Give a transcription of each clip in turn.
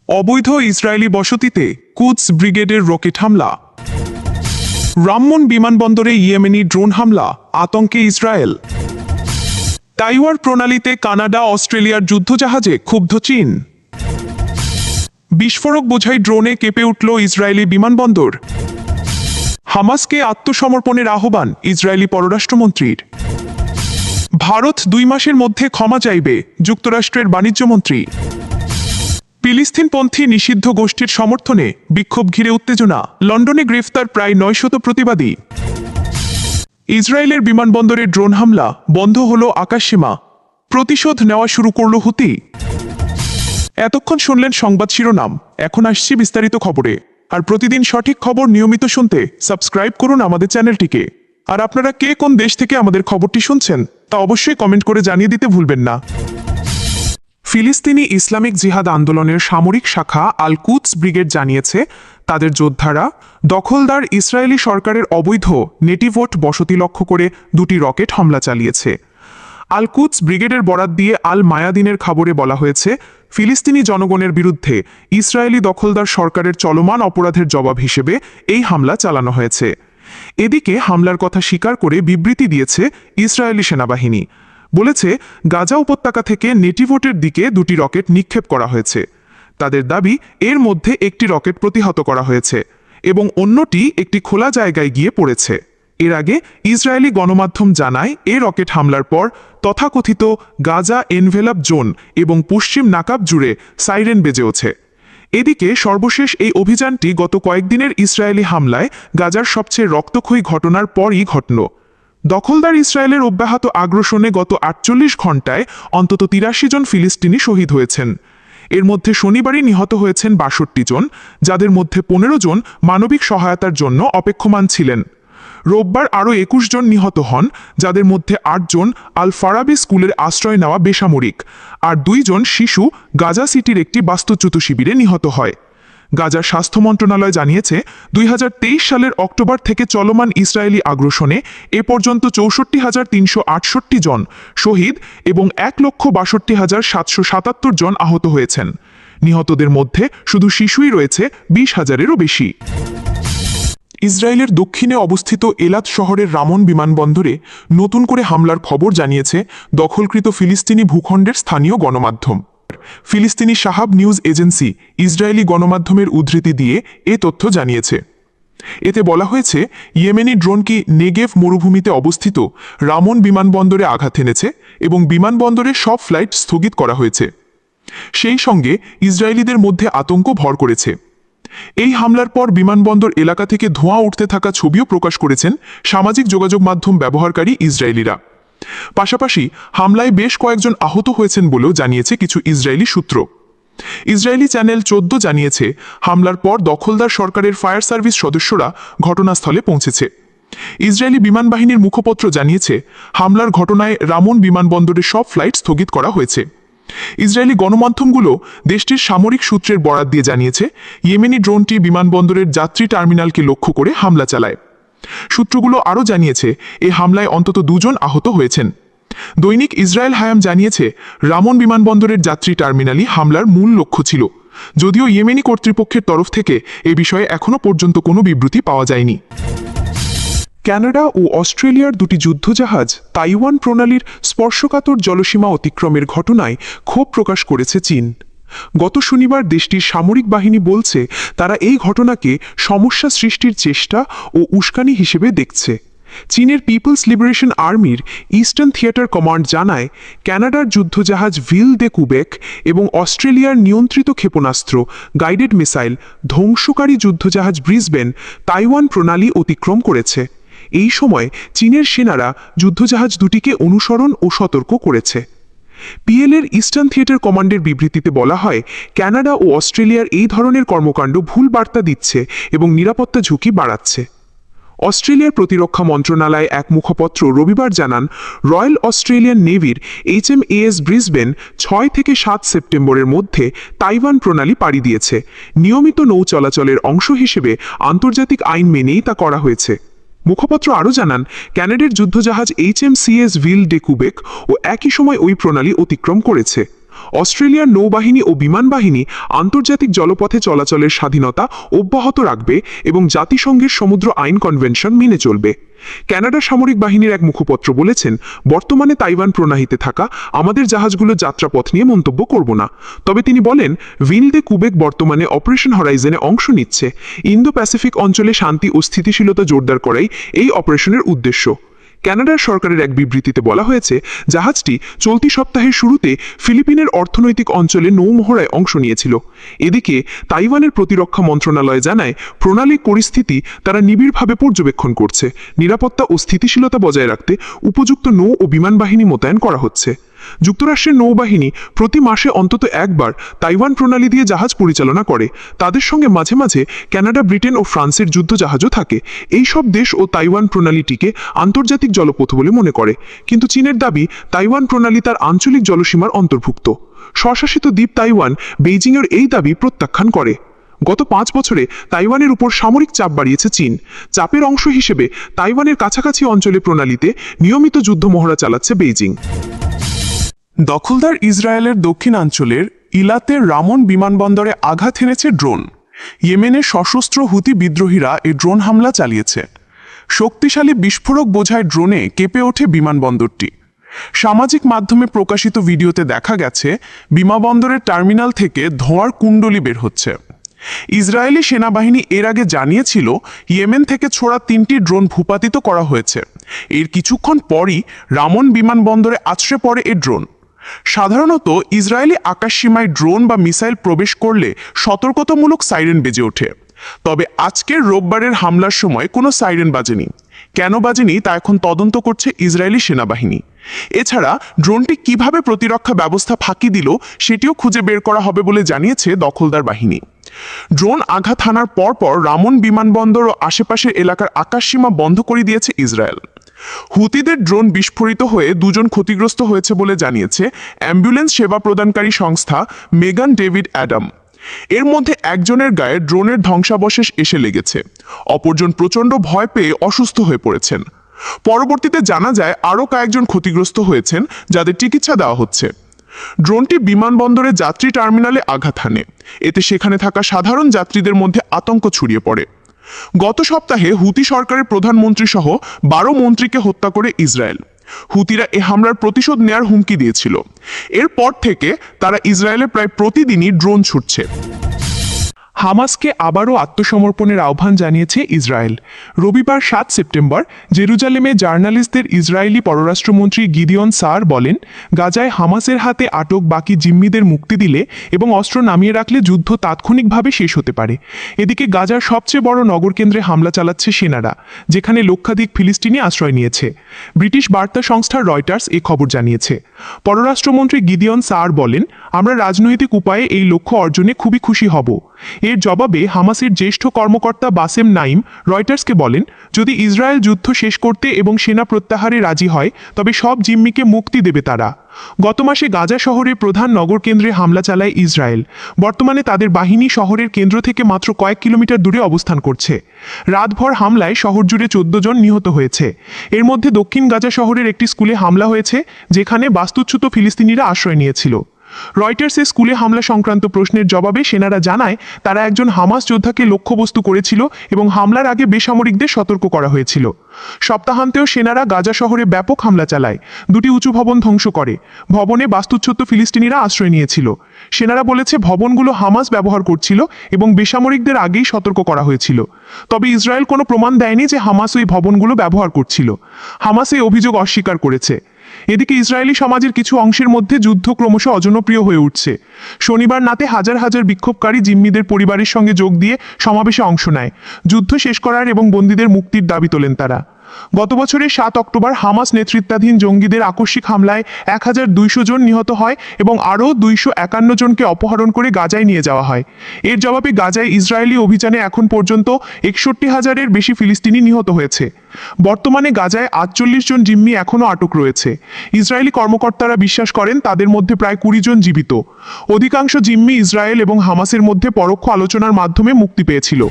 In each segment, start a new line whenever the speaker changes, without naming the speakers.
অবৈধ ইসরায়েলি বসতিতে কুদস ব্রিগেডের রকেট হামলা। রামমন বিমানবন্দরে ইয়েমেনি ড্রোন হামলা, আতঙ্কে ইসরায়েল। তাইওয়ান প্রণালীতে কানাডা অস্ট্রেলিয়ার যুদ্ধজাহাজে ক্ষুব্ধ চীন। বিস্ফোরক বোঝাই ড্রোনে কেঁপে উঠল ইসরায়েলি বিমানবন্দর। হামাসকে আত্মসমর্পণের আহ্বান ইসরায়েলি পররাষ্ট্রমন্ত্রীর। ভারত 2 মাসের মধ্যে ক্ষমা চাইবে, যুক্তরাষ্ট্রের বাণিজ্যমন্ত্রী। ফিলিস্তিনপন্থী নিষিদ্ধ গোষ্ঠীর সমর্থনে বিক্ষোভ ঘিরে উত্তেজনা, লন্ডনে গ্রেফতার প্রায় 900 প্রতিবাদী। ইসরায়েলের বিমানবন্দরে ড্রোন হামলা, বন্ধ হল আকাশসীমা, প্রতিশোধ নেওয়া শুরু করল হুতি। এতক্ষণ শুনলেন সংবাদ শিরোনাম, এখন আসছি বিস্তারিত খবরে। আর প্রতিদিন সঠিক খবর নিয়মিত শুনতে সাবস্ক্রাইব করুন আমাদের চ্যানেলটিকে। আর আপনারা কে কোন দেশ থেকে আমাদের খবরটি শুনছেন তা অবশ্যই কমেন্ট করে জানিয়ে দিতে ভুলবেন না। ফিলিস্তিনি ইসলামিক জিহাদ আন্দোলনের সামরিক শাখা আল কুদস ব্রিগেড জানিয়েছে, তাদের যোদ্ধারা দখলদার ইসরায়েলি সরকারের অবৈধ নেটিভোট বসতি লক্ষ্য করে 2টি রকেট হামলা চালিয়েছে। আল কুদস ব্রিগেডের বরাত দিয়ে আল মায়াদিনের খবরে বলা হয়েছে, ফিলিস্তিনি জনগণের বিরুদ্ধে ইসরায়েলি দখলদার সরকারের চলমান অপরাধের জবাব হিসেবে এই হামলা চালানো হয়েছে। এদিকে হামলার কথা স্বীকার করে বিবৃতি দিয়েছে ইসরায়েলি সেনাবাহিনী। বলেছে, গাজা উপত্যকা থেকে নেটিভোটের দিকে 2টি রকেট নিক্ষেপ করা হয়েছে। তাদের দাবি, এর মধ্যে একটি রকেট প্রতিহত করা হয়েছে এবং অন্যটি একটি খোলা জায়গায় গিয়ে পড়েছে। এর আগে ইসরায়েলি গণমাধ্যম জানায়, এই রকেট হামলার পর তথাকথিত গাজা এনভেলাপ জোন এবং পশ্চিম নাকাব জুড়ে সাইরেন বেজে ওঠে। এদিকে সর্বশেষ এই অভিযানটি গত কয়েকদিনের ইসরায়েলি হামলায় গাজার সবচেয়ে রক্তক্ষয়ী ঘটনার পরই ঘটল। দখলদার ইসরায়েলের অব্যাহত আগ্রাসনে গত 48 ঘণ্টায় অন্তত 83 জন ফিলিস্তিনি শহীদ হয়েছেন। এর মধ্যে শনিবারই নিহত হয়েছেন 62 জন, যাদের মধ্যে 15 জন মানবিক সহায়তার জন্য অপেক্ষমান ছিলেন। রোববার আরও 21 জন নিহত হন, যাদের মধ্যে 8 জন আল ফারাবি স্কুলের আশ্রয় নেওয়া বেসামরিক, আর 2 জন শিশু গাজা সিটির একটি বাস্তুচ্যুত শিবিরে নিহত হয়। গাজার স্বাস্থ্য মন্ত্রণালয় জানিয়েছে, 2023 সালের অক্টোবর থেকে চলমান ইসরায়েলি আগ্রাসনে এ পর্যন্ত 64,368 জন শহীদ এবং 1,62,777 জন আহত হয়েছেন। নিহতদের মধ্যে শুধু শিশুই রয়েছে 20,000-এরও বেশি। ইসরায়েলের দক্ষিণে অবস্থিত এলাত শহরের রামন বিমানবন্দরে নতুন করে হামলার খবর জানিয়েছে দখলকৃত ফিলিস্তিনি ভূখণ্ডের স্থানীয় গণমাধ্যম। ফিলিস্তিনি শাহাব নিউজ এজেন্সি ইসরায়েলি গণমাধ্যমের উদ্ধৃতি দিয়ে এ তথ্য জানিয়েছে। এতে বলা হয়েছে, ইয়েমেনি ড্রোনটি নেগেভ মরুভূমিতে অবস্থিত রামন বিমানবন্দরে আঘাত এনেছে এবং বিমানবন্দরের সব ফ্লাইট স্থগিত করা হয়েছে। সেই সঙ্গে ইসরায়েলিদের মধ্যে আতঙ্ক ভর করেছে। এই হামলার পর বিমানবন্দর এলাকা থেকে ধোঁয়া উঠতে থাকা ছবিও প্রকাশ করেছেন সামাজিক যোগাযোগ মাধ্যম ব্যবহারকারী ইসরায়েলিরা। পাশাপাশি হামলায় বেশ কয়েকজন আহত হয়েছেন বলেও জানিয়েছে কিছু ইসরায়েলি সূত্র। ইসরায়েলি চ্যানেল 14 জানিয়েছে, হামলার পর দখলদার সরকারের ফায়ার সার্ভিস সদস্যরা ঘটনাস্থলে পৌঁছেছে। ইসরায়েলি বিমান বাহিনীর মুখপত্র জানিয়েছে, হামলার ঘটনায় রামন বিমানবন্দরের সব ফ্লাইট স্থগিত করা হয়েছে। ইসরায়েলি গণমাধ্যমগুলো দেশটির সামরিক সূত্রের বরাত দিয়ে জানিয়েছে, ইয়েমেনি ড্রোনটি বিমানবন্দরের যাত্রী টার্মিনালকে লক্ষ্য করে হামলা চালায়। সূত্রগুলো আরও জানিয়েছে, এই হামলায় অন্তত 2 জন আহত হয়েছেন। দৈনিক ইসরায়েল হায়াম জানিয়েছে, রামন বিমানবন্দরের যাত্রী টার্মিনালই হামলার মূল লক্ষ্য ছিল, যদিও ইয়েমেনি কর্তৃপক্ষের তরফ থেকে এ বিষয়ে এখনও পর্যন্ত কোনো বিবৃতি পাওয়া যায়নি। কানাডা ও অস্ট্রেলিয়ার 2টি যুদ্ধজাহাজ তাইওয়ান প্রণালীর স্পর্শকাতর জলসীমা অতিক্রমের ঘটনায় ক্ষোভ প্রকাশ করেছে চীন। গত শনিবার দেশটির সামরিক বাহিনী বলছে, তারা এই ঘটনাকে সমস্যা সৃষ্টির চেষ্টা ও উস্কানি হিসেবে দেখছে। চীনের পিপলস লিবারেশন আর্মির ইস্টার্ন থিয়েটার কমান্ড জানায়, কানাডার যুদ্ধজাহাজ ভিল দে কুবেক এবং অস্ট্রেলিয়ার নিয়ন্ত্রিত ক্ষেপণাস্ত্র গাইডেড মিসাইল ধ্বংসকারী যুদ্ধজাহাজ ব্রিসবেন তাইওয়ান প্রণালী অতিক্রম করেছে। এই সময় চীনের সেনারা যুদ্ধজাহাজ দুটিকে অনুসরণ ও সতর্ক করেছে। পিএলের ইস্টার্ন থিয়েটার কমান্ডের বিবৃতিতে বলা হয়, কানাডা ও অস্ট্রেলিয়ার এই ধরনের কর্মকাণ্ড ভুল বার্তা দিচ্ছে এবং নিরাপত্তা ঝুঁকি বাড়াচ্ছে। অস্ট্রেলিয়ার প্রতিরক্ষা মন্ত্রণালয় এক মুখপত্র রবিবার জানান, রয়্যাল অস্ট্রেলিয়ান নেভির HMAS ব্রিসবেন 6 থেকে 7 সেপ্টেম্বরের মধ্যে তাইওয়ান প্রণালী পাড়ি দিয়েছে। নিয়মিত নৌ চলাচলের অংশ হিসেবে আন্তর্জাতিক আইন মেনেই তা করা হয়েছে। মুখপত্র আরও জানান, কানাডার যুদ্ধজাহাজ HMCS ভিল ডে কুবেক ও একই সময় ওই প্রণালী অতিক্রম করেছে। অস্ট্রেলিয়ার নৌবাহিনী ও বিমান বাহিনী আন্তর্জাতিক জলপথে চলাচলের স্বাধীনতা অব্যাহত রাখবে এবং জাতিসংঘের সমুদ্র আইন কনভেনশন মেনে চলবে। কানাডা সামরিক বাহিনীর এক মুখপত্র বলেছেন, বর্তমানে তাইওয়ান প্রণালীতে থাকা আমাদের জাহাজগুলোর যাত্রাপথ নিয়ে মন্তব্য করব না। তবে তিনি বলেন, ভিলদে কুবেক বর্তমানে অপারেশন হরাইজনে অংশ নিচ্ছে। ইন্দো প্যাসিফিক অঞ্চলে শান্তি ও স্থিতিশীলতা জোরদার করাই এই অপারেশনের উদ্দেশ্য। কানাডার সরকারের এক বিবৃতিতে বলা হয়েছে, জাহাজটি চলতি সপ্তাহের শুরুতে ফিলিপিনের অর্থনৈতিক অঞ্চলে নৌমহড়ায় অংশ নিয়েছিল। এদিকে তাইওয়ানের প্রতিরক্ষা মন্ত্রণালয় জানায়, প্রণালী পরিস্থিতি তারা নিবিড়ভাবে পর্যবেক্ষণ করছে। নিরাপত্তা ও স্থিতিশীলতা বজায় রাখতে উপযুক্ত নৌ ও বিমান বাহিনী মোতায়েন করা হচ্ছে। যুক্তরাষ্ট্রের নৌবাহিনী প্রতি মাসে অন্তত একবার তাইওয়ান প্রণালী দিয়ে জাহাজ পরিচালনা করে। তাদের সঙ্গে মাঝে মাঝে কানাডা, ব্রিটেন ও ফ্রান্সের যুদ্ধ জাহাজও থাকে। এই সব দেশ ও তাইওয়ান প্রণালীটিকে আন্তর্জাতিক জলপথ বলে মনে করে, কিন্তু চীনের দাবি তাইওয়ান প্রণালী তার আঞ্চলিক জলসীমার অন্তর্ভুক্ত। স্বশাসিত দ্বীপ তাইওয়ান বেইজিংয়ের এই দাবি প্রত্যাখ্যান করে। গত 5 বছরে তাইওয়ানের উপর সামরিক চাপ বাড়িয়েছে চীন। চাপের অংশ হিসেবে তাইওয়ানের কাছাকাছি অঞ্চলে প্রণালীতে নিয়মিত যুদ্ধ মহড়া চালাচ্ছে বেইজিং। দখলদার ইসরায়েলের দক্ষিণাঞ্চলের ইলাতের রামন বিমানবন্দরে আঘাত হেনেছে ড্রোন। ইয়েমেনের সশস্ত্র হুতি বিদ্রোহীরা এই ড্রোন হামলা চালিয়েছে। শক্তিশালী বিস্ফোরক বোঝায় ড্রোনে কেঁপে ওঠে বিমানবন্দরটি। সামাজিক মাধ্যমে প্রকাশিত ভিডিওতে দেখা গেছে, বিমানবন্দরের টার্মিনাল থেকে ধোঁয়ার কুণ্ডলী বের হচ্ছে। ইসরায়েলি সেনাবাহিনী এর আগে জানিয়েছিল, ইয়েমেন থেকে ছোড়া 3টি ড্রোন ভূপাতিত করা হয়েছে। এর কিছুক্ষণ পরই রামন বিমানবন্দরে আছড়ে পড়ে এই ড্রোন। সাধারণত ইসরায়েলি আকাশসীমায় ড্রোন বা মিসাইল প্রবেশ করলে সতর্কতামূলক সাইরেন বেজে ওঠে। তবে আজকের রোববারের হামলার সময় কোনো সাইরেন বাজেনি। কেন বাজেনি তা এখন তদন্ত করছে ইসরায়েলি সেনাবাহিনী। এছাড়া ড্রোনটি কিভাবে প্রতিরক্ষা ব্যবস্থা ফাঁকি দিল সেটিও খুঁজে বের করা হবে বলে জানিয়েছে দখলদার বাহিনী। ড্রোন আঘাত হানার পরপর রামন বিমানবন্দর ও আশেপাশের এলাকার আকাশসীমা বন্ধ করে দিয়েছে ইসরায়েল। হুতিদের ড্রোন বিস্ফোরিত হয়ে 2 জন ক্ষতিগ্রস্ত হয়েছে বলে জানিয়েছে অ্যাম্বুলেন্স সেবা প্রদানকারী সংস্থা মেগান ডেভিড অ্যাডাম। এর মধ্যে একজনের গায়ে ড্রোনের ধ্বংসাবশেষ এসে লেগেছে। অপরজন প্রচণ্ড ভয় পেয়ে অসুস্থ হয়ে পড়েছেন। পরবর্তীতে জানা যায় আরও কয়েকজন ক্ষতিগ্রস্ত হয়েছেন, যাদের চিকিৎসা দেওয়া হচ্ছে। ড্রোনটি বিমানবন্দরে যাত্রী টার্মিনালে আঘাত হানে। এতে সেখানে থাকা সাধারণ যাত্রীদের মধ্যে আতঙ্ক ছড়িয়ে পড়ে। গত সপ্তাহে হুতি সরকারের প্রধানমন্ত্রী সহ 12 মন্ত্রীকে হত্যা করে ইসরায়েল। হুতিরা এ হামলার প্রতিশোধ নেয়ার হুমকি দিয়েছিল। এরপর থেকে তারা ইসরায়েলে প্রায় প্রতিদিনই ড্রোন ছুটছে। হামাসকে আবারও আত্মসমর্পণের আহ্বান জানিয়েছে ইসরায়েল। রবিবার 7 সেপ্টেম্বর জেরুজালেমে জার্নালিস্টদের ইসরায়েলি পররাষ্ট্রমন্ত্রী গিদিয়ন সার বলেন, গাজায় হামাসের হাতে আটক বাকি জিম্মিদের মুক্তি দিলে এবং অস্ত্র নামিয়ে রাখলে যুদ্ধ তাৎক্ষণিকভাবে শেষ হতে পারে। এদিকে গাজার সবচেয়ে বড় নগরকেন্দ্রে হামলা চালাচ্ছে সেনারা, যেখানে লক্ষাধিক ফিলিস্তিনি আশ্রয় নিয়েছে। ব্রিটিশ বার্তা সংস্থা রয়টার্স এ খবর জানিয়েছে। পররাষ্ট্রমন্ত্রী গিদিয়ন সার বলেন, আমরা রাজনৈতিক উপায়ে এই লক্ষ্য অর্জনে খুবই খুশি হব। এর জবাবে হামাসের জ্যেষ্ঠ কর্মকর্তা বাসেম নাইম রয়টার্সকে বলেন, যদি ইসরায়েল যুদ্ধ শেষ করতে এবং সেনা প্রত্যাহারে রাজি হয় তবে সব জিম্মিকে মুক্তি দেবে তারা। গত মাসে গাজা শহরের প্রধান নগরকেন্দ্রে হামলা চালায় ইসরায়েল। বর্তমানে তাদের বাহিনী শহরের কেন্দ্র থেকে মাত্র কয়েক কিলোমিটার দূরে অবস্থান করছে। রাতভর হামলায় শহর জুড়ে 14 জন নিহত হয়েছে। এর মধ্যে দক্ষিণ গাজা শহরের একটি স্কুলে হামলা হয়েছে, যেখানে বাস্তুচ্যুত ফিলিস্তিনিরা আশ্রয় নিয়েছিল। রয়টার্সের স্কুলে হামলা সংক্রান্ত প্রশ্নের জবাবে সেনারা জানায়, তারা একজন হামাস যোদ্ধাকে লক্ষ্যবস্তু করেছিল এবং হামলার আগে বেসামরিকদের সতর্ক করা হয়েছিল। সপ্তাহান্তেও সেনারা গাজা শহরে ব্যাপক হামলা চালায়, 2টি উঁচু ভবন ধ্বংস করে। ভবনে বাস্তুচ্যুত ফিলিস্তিনিরা আশ্রয় নিয়েছিল। সেনারা বলেছে ভবনগুলো হামাস ব্যবহার করছিল এবং বেসামরিকদের আগেই সতর্ক করা হয়েছিল। তবে ইসরায়েল কোনো প্রমাণ দেয়নি যে হামাস ওই ভবনগুলো ব্যবহার করছিল। হামাস এই অভিযোগ অস্বীকার করেছে। এদিকে ইসরায়েলি সমাজের কিছু অংশের মধ্যে যুদ্ধ ক্রমশ অজনপ্রিয় হয়ে উঠছে। শনিবার রাতে হাজার হাজার বিক্ষোভকারী জিম্মিদের পরিবারের সঙ্গে যোগ দিয়ে সমাবেশে অংশ নেয়। যুদ্ধ শেষ করার এবং বন্দীদের মুক্তির দাবি তোলেন তারা। গত বছরের 7 অক্টোবর হামাস নেতৃত্বাধীন জঙ্গিদের আকস্মিক হামলায় 1200 জন নিহত হয় এবং আরও 251 জনকে অপহরণ করে গাজায় নিয়ে যাওয়া হয়। এর জবাবে গাজায় ইসরায়েলি অভিযানে এখন পর্যন্ত 61,000-এর বেশি ফিলিস্তিনি নিহত হয়েছে। বর্তমানে গাজায় 48 জন জিম্মি এখনও আটক রয়েছে। ইসরায়েলি কর্মকর্তারা বিশ্বাস করেন তাদের মধ্যে প্রায় 20 জন জীবিত। অধিকাংশ জিম্মি ইসরায়েল এবং হামাসের মধ্যে পরোক্ষ আলোচনার মাধ্যমে মুক্তি পেয়েছিল।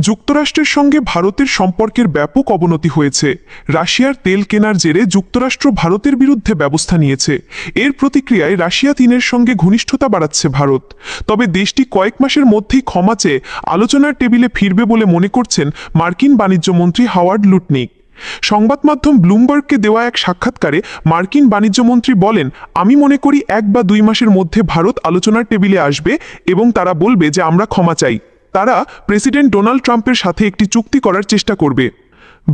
যুক্তরাষ্ট্রের সঙ্গে ভারতের সম্পর্কের ব্যাপক অবনতি হয়েছে। রাশিয়ার তেল কেনার জেরে যুক্তরাষ্ট্র ভারতের বিরুদ্ধে ব্যবস্থা নিয়েছে। এর প্রতিক্রিয়ায় রাশিয়া চীনের সঙ্গে ঘনিষ্ঠতা বাড়াচ্ছে ভারত। তবে দেশটি কয়েক মাসের মধ্যেই ক্ষমা চেয়ে আলোচনার টেবিলে ফিরবে বলে মনে করছেন মার্কিন বাণিজ্যমন্ত্রী হাওয়ার্ড লুটনিক। সংবাদ মাধ্যম ব্লুমবার্গকে দেওয়া এক সাক্ষাৎকারে মার্কিন বাণিজ্যমন্ত্রী বলেন, আমি মনে করি 1 বা 2 মাসের মধ্যে ভারত আলোচনার টেবিলে আসবে এবং তারা বলবে যে আমরা ক্ষমা চাই। তারা প্রেসিডেন্ট ডোনাল্ড ট্রাম্পের সাথে একটি চুক্তি করার চেষ্টা করবে।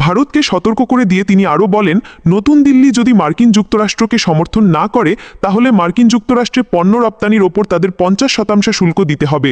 ভারতকে সতর্ক করে দিয়ে তিনি আরও বলেন, নতুন দিল্লি যদি মার্কিন যুক্তরাষ্ট্রকে সমর্থন না করে তাহলে মার্কিন যুক্তরাষ্ট্রে পণ্য রপ্তানির ওপর তাদের 50% শুল্ক দিতে হবে।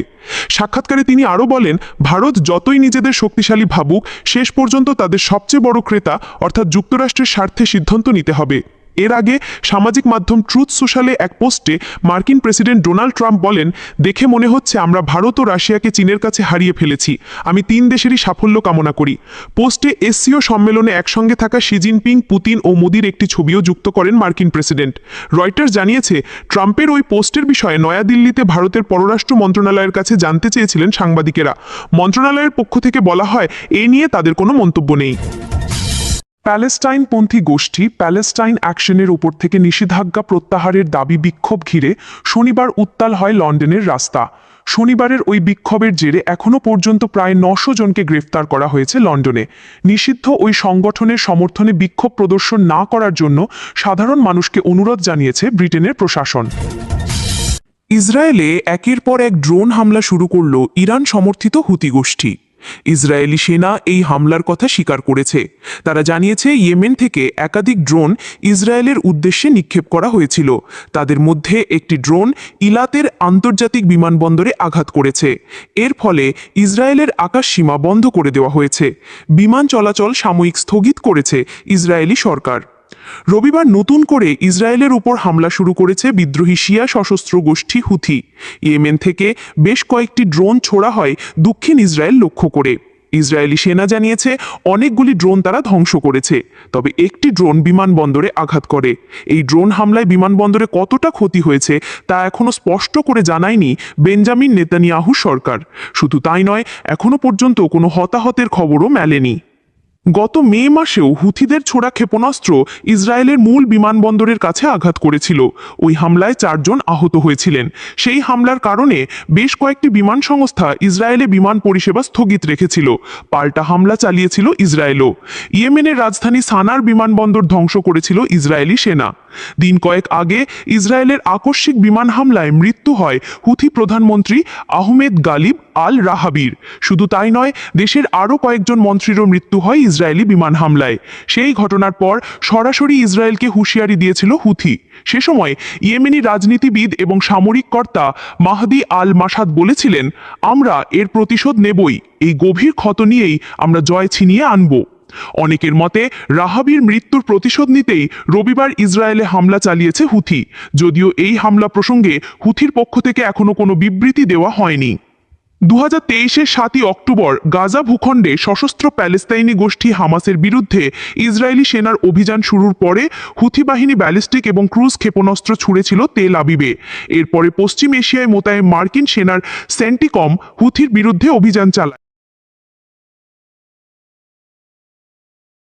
সাক্ষাৎকারে তিনি আরও বলেন, ভারত যতই নিজেদের শক্তিশালী ভাবুক, শেষ পর্যন্ত তাদের সবচেয়ে বড় ক্রেতা অর্থাৎ যুক্তরাষ্ট্রের স্বার্থে সিদ্ধান্ত নিতে হবে। এর আগে সামাজিক মাধ্যম ট্রুথ সোশ্যালে এক পোস্টে মার্কিন প্রেসিডেন্ট ডোনাল্ড ট্রাম্প বলেন, দেখে মনে হচ্ছে আমরা ভারত ও রাশিয়াকে চীনের কাছে হারিয়ে ফেলেছি। আমি 3 দেশেরই সাফল্য কামনা করি। পোস্টে এসসিও সম্মেলনে একসঙ্গে থাকা শি জিনপিং, পুতিন ও মোদির একটি ছবিও যুক্ত করেন মার্কিন প্রেসিডেন্ট। রয়টার্স জানিয়েছে, ট্রাম্পের ওই পোস্টের বিষয়ে নয়াদিল্লিতে ভারতের পররাষ্ট্র মন্ত্রণালয়ের কাছে জানতে চেয়েছিলেন সাংবাদিকেরা। মন্ত্রণালয়ের পক্ষ থেকে বলা হয়, এ নিয়ে তাদের কোনো মন্তব্য নেই। প্যালেস্টাইনপন্থী গোষ্ঠী প্যালেস্টাইন অ্যাকশনের উপর থেকে নিষেধাজ্ঞা প্রত্যাহারের দাবি বিক্ষোভ ঘিরে শনিবার উত্তাল হয় লন্ডনের রাস্তা। শনিবারের ওই বিক্ষোভের জেরে এখনও পর্যন্ত প্রায় 900 জনকে গ্রেফতার করা হয়েছে লন্ডনে। নিষিদ্ধ ওই সংগঠনের সমর্থনে বিক্ষোভ প্রদর্শন না করার জন্য সাধারণ মানুষকে অনুরোধ জানিয়েছে ব্রিটেনের প্রশাসন। ইসরায়েলে একের পর এক ড্রোন হামলা শুরু করল ইরান সমর্থিত হুতি গোষ্ঠী। ইসরায়েলি সেনা এই হামলার কথা স্বীকার করেছে। তারা জানিয়েছে, ইয়েমেন থেকে একাধিক ড্রোন ইসরায়েলের উদ্দেশ্যে নিক্ষেপ করা হয়েছিল। তাদের মধ্যে একটি ড্রোন ইলাতের আন্তর্জাতিক বিমানবন্দরে আঘাত করেছে। এর ফলে ইসরায়েলের আকাশসীমা বন্ধ করে দেওয়া হয়েছে। বিমান চলাচল সাময়িক স্থগিত করেছে ইসরায়েলি সরকার। রবিবার নতুন করে ইসরায়েলের উপর হামলা শুরু করেছে বিদ্রোহী শিয়া সশস্ত্র গোষ্ঠী হুথি। ইয়েমেন থেকে বেশ কয়েকটি ড্রোন ছোড়া হয় দক্ষিণ ইসরায়েল লক্ষ্য করে। ইসরায়েলি সেনা জানিয়েছে, অনেকগুলি ড্রোন তারা ধ্বংস করেছে, তবে একটি ড্রোন বিমানবন্দরে আঘাত করে। এই ড্রোন হামলায় বিমানবন্দরে কতটা ক্ষতি হয়েছে তা এখনও স্পষ্ট করে জানায়নি বেঞ্জামিন নেতানিয়াহু সরকার। শুধু তাই নয়, এখনও পর্যন্ত কোনো হতাহতের খবরও মেলেনি। গত মে মাসেও হুথিদের ছোড়া ক্ষেপণাস্ত্র ইসরায়েলের মূল বিমানবন্দরের কাছে আঘাত করেছিল। ওই হামলায় 4 জন আহত হয়েছিলেন। সেই হামলার কারণে বেশ কয়েকটি বিমান সংস্থা ইসরায়েলে বিমান পরিষেবা স্থগিত রেখেছিল। পাল্টা হামলা চালিয়েছিল ইসরায়েলও। ইয়েমেনের রাজধানী সানার বিমানবন্দর ধ্বংস করেছিল ইসরায়েলি সেনা। দিন কয়েক আগে ইসরায়েলের আকস্মিক বিমান হামলায় মৃত্যু হয় হুথি প্রধানমন্ত্রী আহমেদ গালিব আল রাহাবির। শুধু তাই নয়, দেশের আরও কয়েকজন মন্ত্রীরও মৃত্যু হয় ইসরায়েলি বিমান হামলায়। সেই ঘটনার পর সরাসরি ইসরায়েলকে হুঁশিয়ারি দিয়েছিল হুথি। সে সময় ইয়েমেনি রাজনীতিবিদ এবং সামরিক কর্তা মাহদি আল মাসাদ বলেছিলেন, আমরা এর প্রতিশোধ নেবই। এই গভীর ক্ষত নিয়েই আমরা জয় ছিনিয়ে আনব। অনেকের মতে রাহাবির মৃত্যুর প্রতিশোধ নিতেই রবিবার ইসরায়েলে হামলা চালিয়েছে হুথি। যদিও এই হামলা প্রসঙ্গে হুথির পক্ষ থেকে এখনো কোনো বিবৃতি দেওয়া হয়নি। 2023-এর 7ই অক্টোবর গাজা ভূখণ্ডে সশস্ত্র প্যালেস্তাইনি গোষ্ঠী হামাসের বিরুদ্ধে ইসরায়েলি সেনার অভিযান শুরুর পরে হুথি বাহিনী ব্যালিস্টিক এবং ক্রুজ ক্ষেপণাস্ত্র ছুড়েছিল তেল আবিবে। এরপরে পশ্চিম এশিয়ায় মোতায়েন মার্কিন সেনার সেন্টিকম হুথির বিরুদ্ধে অভিযান চালায়।